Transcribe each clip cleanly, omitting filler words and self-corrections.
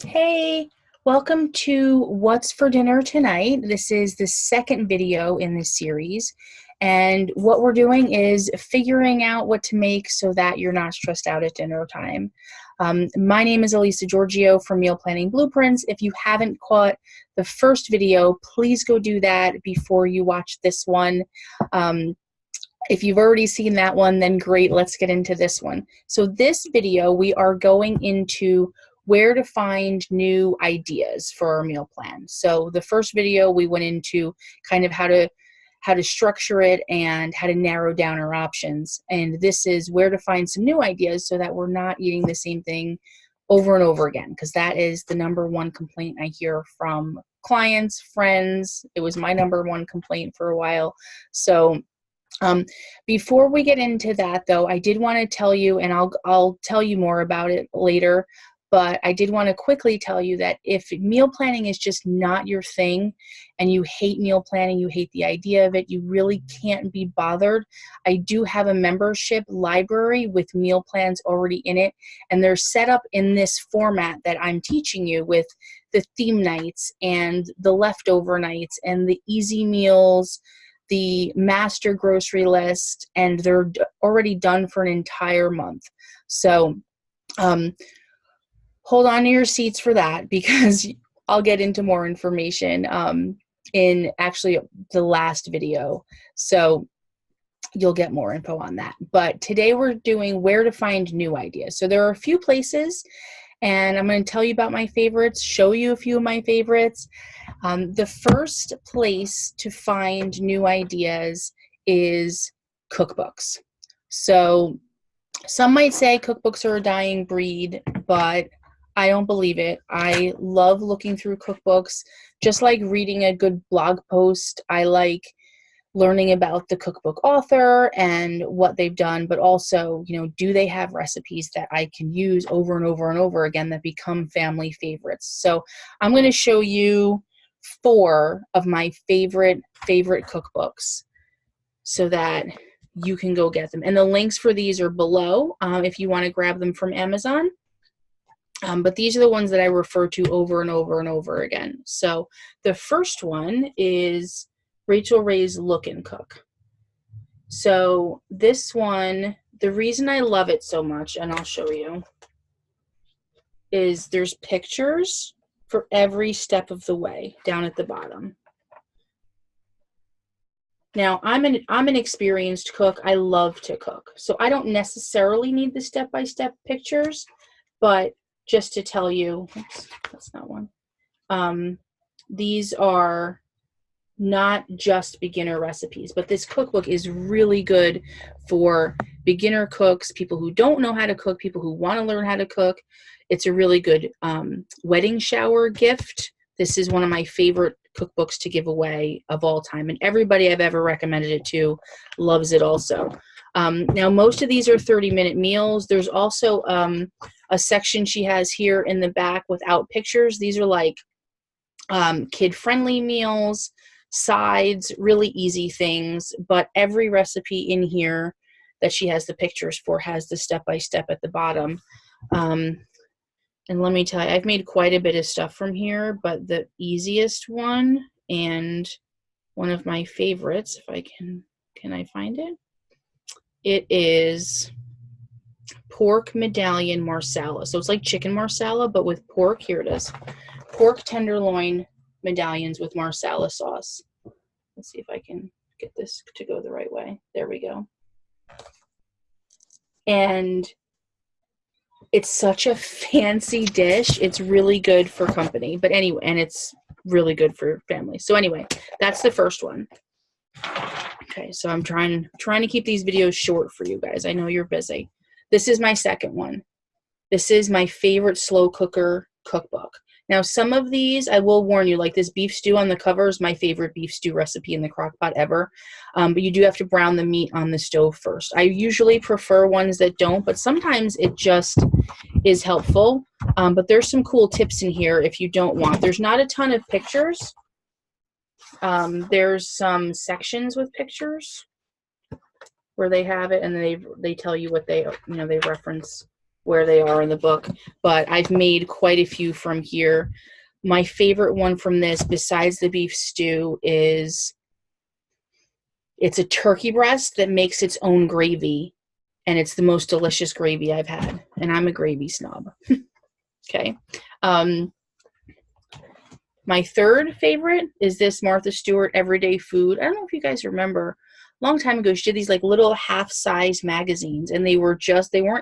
Hey, welcome to What's for Dinner Tonight. This is the second video in this series, and what we're doing is figuring out what to make so that you're not stressed out at dinner time. My name is Elisa Giorgio from Meal Planning Blueprints. If you haven't caught the first video, please go do that before you watch this one. If you've already seen that one, then great, let's get into this one. So this video, we are going into where to find new ideas for our meal plan. So the first video, we went into kind of how to structure it and how to narrow down our options. And this is where to find some new ideas so that we're not eating the same thing over and over again, because that is the number one complaint I hear from clients, friends. It was my number one complaint for a while. So before we get into that, though, I did want to tell you, and I'll tell you more about it later, but I did want to quickly tell you that if meal planning is just not your thing and you hate meal planning, you hate the idea of it, you really can't be bothered, I do have a membership library with meal plans already in it, and they're set up in this format that I'm teaching you, with the theme nights and the leftover nights and the easy meals, the master grocery list, and they're already done for an entire month. So hold on to your seats for that, because I'll get into more information in actually the last video. So you'll get more info on that. But today we're doing where to find new ideas. So there are a few places, and I'm going to tell you about my favorites, show you a few of my favorites. The first place to find new ideas is cookbooks. So some might say cookbooks are a dying breed, but I don't believe it. I love looking through cookbooks, just like reading a good blog post. I like learning about the cookbook author and what they've done, but also, do they have recipes that I can use over and over and over again that become family favorites? So I'm going to show you 4 of my favorite cookbooks so that you can go get them. And the links for these are below if you want to grab them from Amazon. But these are the ones that I refer to over and over and over again. So the first one is Rachael Ray's Look and Cook. So this one, the reason I love it so much, and I'll show you, is there's pictures for every step of the way down at the bottom. Now, I'm an experienced cook. I love to cook. So I don't necessarily need the step-by-step pictures, but just to tell you, oops, that's not one. These are not just beginner recipes, but this cookbook is really good for beginner cooks, people who don't know how to cook, people who want to learn how to cook. It's a really good wedding shower gift. This is one of my favorite cookbooks to give away of all time, and everybody I've ever recommended it to loves it also. Now, most of these are 30-minute meals. There's also a section she has here in the back without pictures. These are like kid-friendly meals, sides, really easy things, but every recipe in here that she has the pictures for has the step-by-step at the bottom. And let me tell you, I've made quite a bit of stuff from here, but the easiest one and one of my favorites, if I can I find it? It is pork medallion marsala. So it's like chicken marsala, but with pork. Here it is. Pork tenderloin medallions with marsala sauce. Let's see if I can get this to go the right way. There we go. And it's such a fancy dish. It's really good for company. But anyway, and it's really good for family. So anyway, that's the first one. Okay, so I'm trying to keep these videos short for you guys. I know you're busy. This is my second one. This is my favorite slow cooker cookbook. Now, some of these, I will warn you, like this beef stew on the cover is my favorite beef stew recipe in the crock pot ever. But you do have to brown the meat on the stove first. I usually prefer ones that don't, but sometimes it just is helpful. But there's some cool tips in here if you don't want. There's not a ton of pictures. There's some sections with pictures where they have it, and they tell you what they reference where they are in the book, but I've made quite a few from here. My favorite one from this, besides the beef stew, is it's a turkey breast that makes its own gravy, and it's the most delicious gravy I've had, and I'm a gravy snob. Okay. My third favorite is this Martha Stewart Everyday Food. I don't know if you guys remember, a long time ago, she did these like little half-size magazines, and they weren't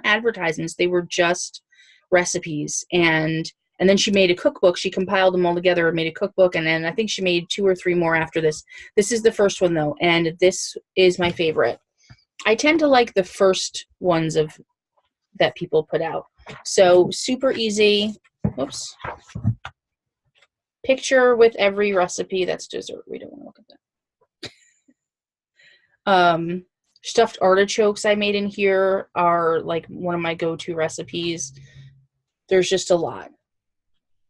advertisements, they were just recipes. And then she made a cookbook. She compiled them all together and made a cookbook, and then I think she made 2 or 3 more after this. This is the first one though, and this is my favorite. I tend to like the first ones that people put out. So super easy. Oops. Picture with every recipe. That's dessert. We don't want to look at that. Stuffed artichokes I made in here are like one of my go-to recipes. There's just a lot.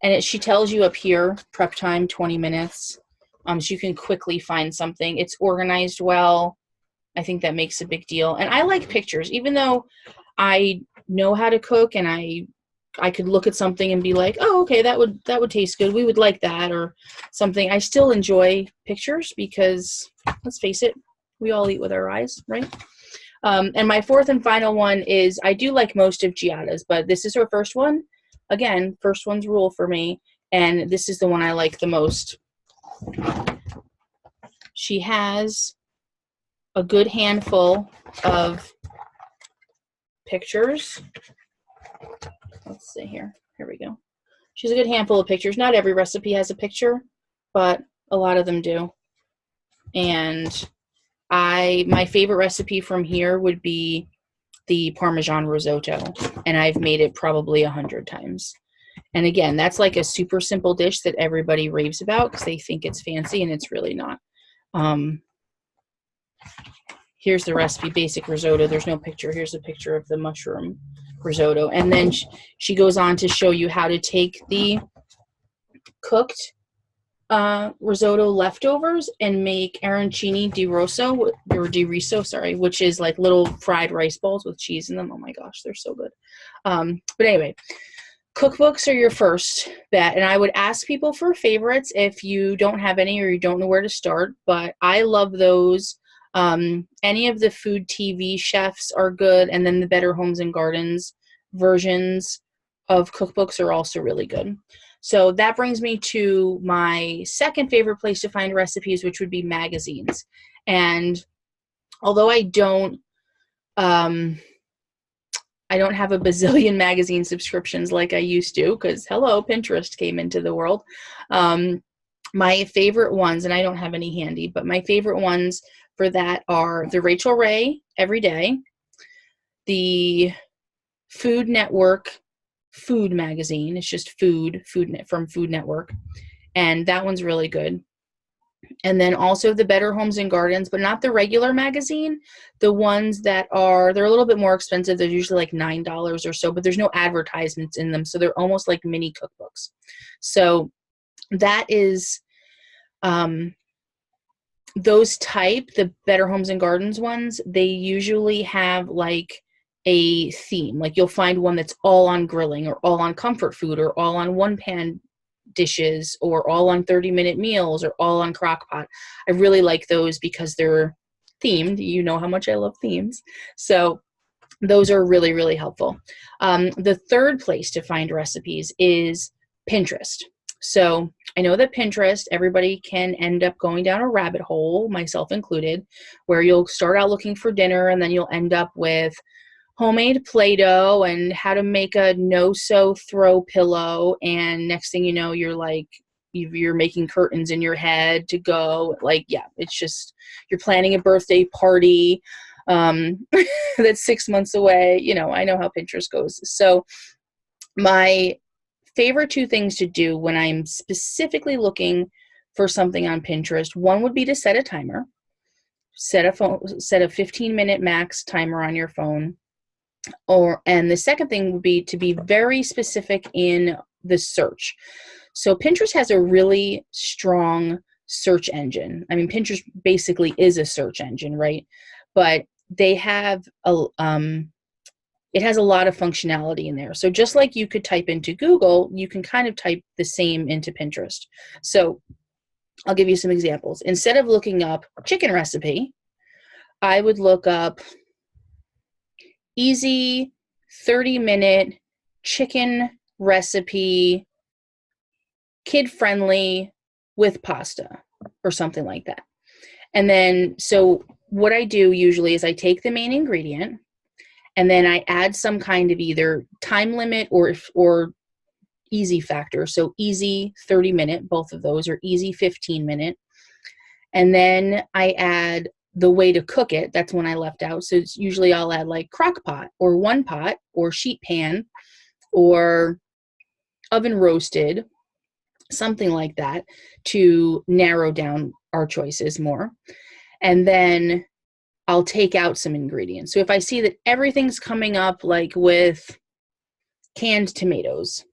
And she tells you up here, prep time 20 minutes. So you can quickly find something. It's organized well. I think that makes a big deal. And I like pictures, even though I know how to cook and I could look at something and be like, oh, okay, that would taste good. We would like that or something. I still enjoy pictures because, let's face it, we all eat with our eyes, right? And my fourth and final one is, I do like most of Giada's, but this is her first one. Again, first one's rule for me, and this is the one I like the most. She has a good handful of pictures. Let's see here. Here we go. She has a good handful of pictures. Not every recipe has a picture, but a lot of them do. And my favorite recipe from here would be the Parmesan risotto, and I've made it probably 100 times. And again, that's like a super simple dish that everybody raves about because they think it's fancy, and it's really not. Here's the recipe, basic risotto. There's no picture. Here's a picture of the mushroom risotto. And then she goes on to show you how to take the cooked risotto leftovers and make arancini di riso, sorry, which is like little fried rice balls with cheese in them. Oh my gosh, they're so good. But anyway, cookbooks are your first bet, and I would ask people for favorites if you don't have any or you don't know where to start, but I love those. Any of the food TV chefs are good, and then the Better Homes and Gardens versions of cookbooks are also really good. So that brings me to my second favorite place to find recipes, which would be magazines. And although I don't have a bazillion magazine subscriptions like I used to, because hello, Pinterest came into the world. My favorite ones, and I don't have any handy, but my favorite ones for that are the Rachel Ray Every Day, the Food Network Food magazine. It's just food from Food Network, and that one's really good. And then also the Better Homes and Gardens, but not the regular magazine. The ones that they're a little bit more expensive. They're usually like $9 or so, but there's no advertisements in them, so they're almost like mini cookbooks. So that is those type, the Better Homes and Gardens ones, they usually have like a theme. Like you'll find one that's all on grilling or all on comfort food or all on one pan dishes or all on 30-minute meals or all on crock pot. I really like those because they're themed. You know how much I love themes. So those are really, really helpful. The third place to find recipes is Pinterest. So I know that Pinterest, everybody can end up going down a rabbit hole, myself included, where you'll start out looking for dinner and then you'll end up with homemade Play-Doh and how to make a no-sew throw pillow. And next thing you know, you're making curtains in your head to go. Like, yeah, it's just, you're planning a birthday party that's 6 months away. You know, I know how Pinterest goes. So my favorite 2 things to do when I'm specifically looking for something on Pinterest, one would be to set a timer, set a 15-minute max timer on your phone. And the second thing would be to be very specific in the search. So Pinterest has a really strong search engine. I mean, Pinterest basically is a search engine, right? But they have it has a lot of functionality in there. So just like you could type into Google, you can kind of type the same into Pinterest. So I'll give you some examples. Instead of looking up chicken recipe, I would look up easy 30-minute chicken recipe, kid-friendly with pasta or something like that. And then, so what I do usually is I take the main ingredient and then I add some kind of either time limit or easy factor. So easy 30-minute, both of those, or easy 15-minute. And then I add the way to cook it. That's one I left out. So it's usually I'll add like crock pot or one pot or sheet pan or oven roasted, something like that, to narrow down our choices more. And then I'll take out some ingredients. So if I see that everything's coming up like with canned tomatoes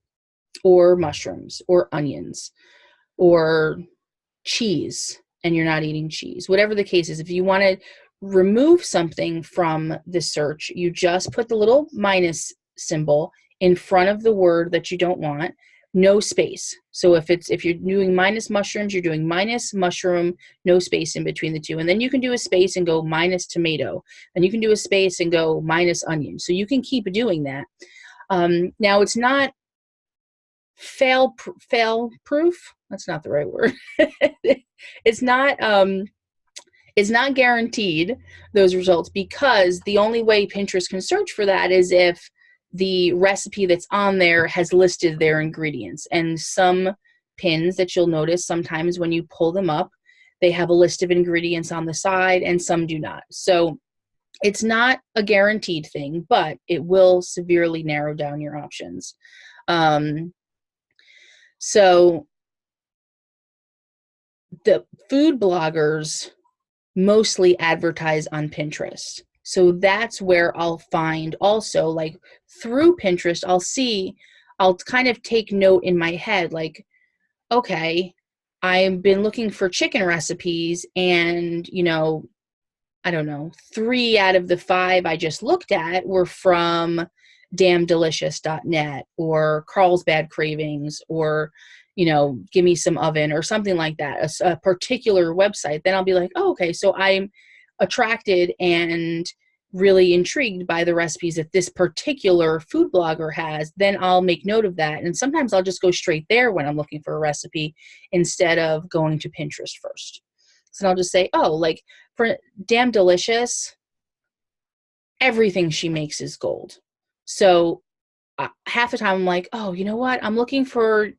or mushrooms or onions or cheese, and you're not eating cheese, whatever the case is, if you want to remove something from the search, you just put the little minus symbol in front of the word that you don't want, no space. So if you're doing minus mushrooms, you're doing minus mushroom, no space in between the two. And then you can do a space and go minus tomato. And you can do a space and go minus onion. So you can keep doing that. Now it's not fail proof. That's not the right word. It's not guaranteed, those results, because the only way Pinterest can search for that is if the recipe that's on there has listed their ingredients. And some pins that you'll notice sometimes when you pull them up, they have a list of ingredients on the side and some do not. So it's not a guaranteed thing, but it will severely narrow down your options. So the food bloggers mostly advertise on Pinterest. So that's where I'll find also, like through Pinterest, I'll kind of take note in my head, like, okay, I've been looking for chicken recipes and, you know, I don't know, 3 out of the 5 I just looked at were from damndelicious.net or Carlsbad Cravings or, you know, Give Me Some Oven or something like that, a particular website. Then I'll be like, oh, okay, so I'm attracted and really intrigued by the recipes that this particular food blogger has. Then I'll make note of that. And sometimes I'll just go straight there when I'm looking for a recipe instead of going to Pinterest first. So I'll just say, oh, like for Damn Delicious, everything she makes is gold. So half the time I'm like, oh, you know what? I'm looking for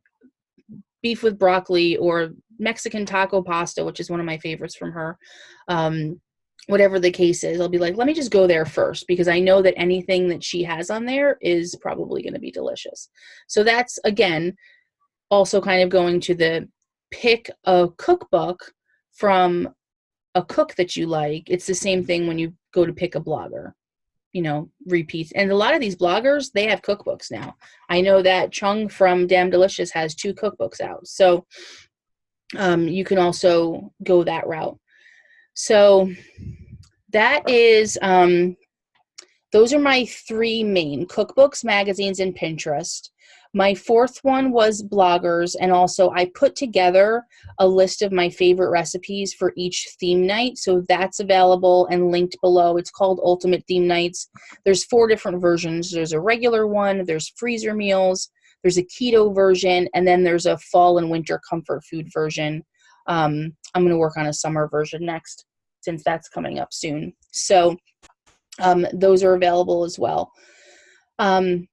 beef with broccoli or Mexican taco pasta, which is one of my favorites from her. Whatever the case is, I'll be like, let me just go there first because I know that anything that she has on there is probably going to be delicious. So that's, again, also kind of going to the pick a cookbook from a cook that you like. It's the same thing when you go to pick a blogger, you know, repeats. And a lot of these bloggers, they have cookbooks now. I know that Chung from Damn Delicious has 2 cookbooks out. So you can also go that route. So that is, those are my 3 main: cookbooks, magazines, and Pinterest. My 4th one was bloggers, and also I put together a list of my favorite recipes for each theme night. So that's available and linked below. It's called Ultimate Theme Nights. There's 4 different versions. There's a regular one, there's freezer meals, there's a keto version, and then there's a fall and winter comfort food version. I'm going to work on a summer version next, since that's coming up soon. So those are available as well. The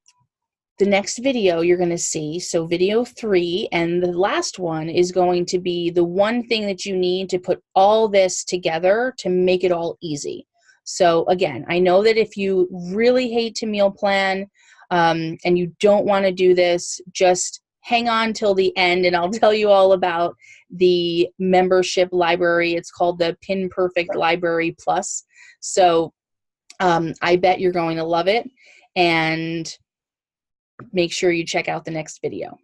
next video you're going to see, so video 3, and the last one is going to be the one thing that you need to put all this together to make it all easy. So again, I know that if you really hate to meal plan and you don't want to do this, just hang on till the end and I'll tell you all about the membership library. It's called the Pin Perfect Library Plus. So I bet you're going to love it, and make sure you check out the next video.